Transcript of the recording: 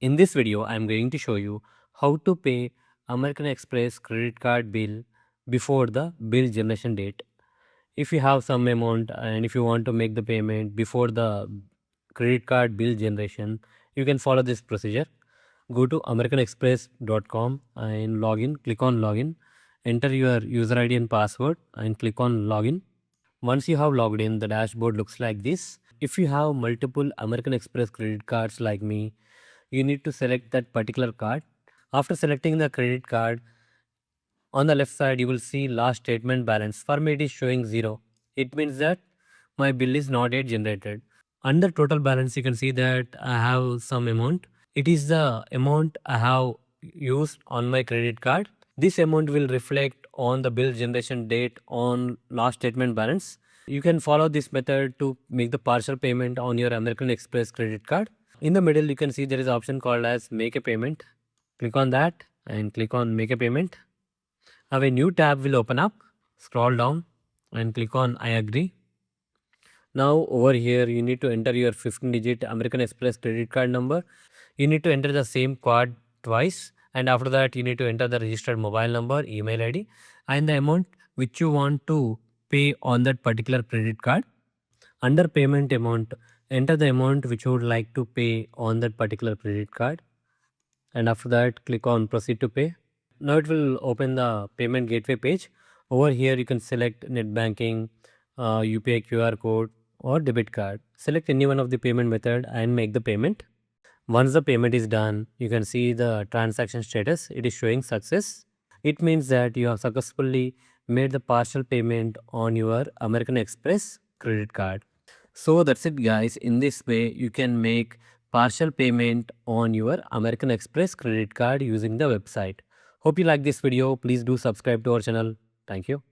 In this video, I am going to show you how to pay American Express credit card bill before the bill generation date. If you have some amount and if you want to make the payment before the credit card bill generation, you can follow this procedure. Go to americanexpress.com and login. Click on login. Enter your user ID and password and click on login. Once you have logged in, the dashboard looks like this. If you have multiple American Express credit cards like me, you need to select that particular card. After selecting the credit card, on the left side you will see last statement balance. For me it is showing 0. It means that my bill is not yet generated. Under total balance you can see that I have some amount. It is the amount I have used on my credit card. This amount will reflect on the bill generation date on last statement balance. You can follow this method to make the partial payment on your American Express credit card. In the middle you can see there is an option called as make a payment. Click on that and click on make a payment. Now a new tab will open up. Scroll down and click on I agree. Now over here you need to enter your 15-digit American Express credit card number. You need to enter the same card twice, and after that you need to enter the registered mobile number, email ID and the amount which you want to pay on that particular credit card. Under payment amount, enter the amount which you would like to pay on that particular credit card, and after that click on proceed to pay. Now it will open the payment gateway page. Over here you can select net banking, UPI QR code or debit card. Select any one of the payment method and make the payment. Once the payment is done, you can see the transaction status. It is showing success. It means that you have successfully made the partial payment on your American Express credit card. So that's it guys. In this way, you can make partial payment on your American Express credit card using the website. Hope you like this video. Please do subscribe to our channel. Thank you.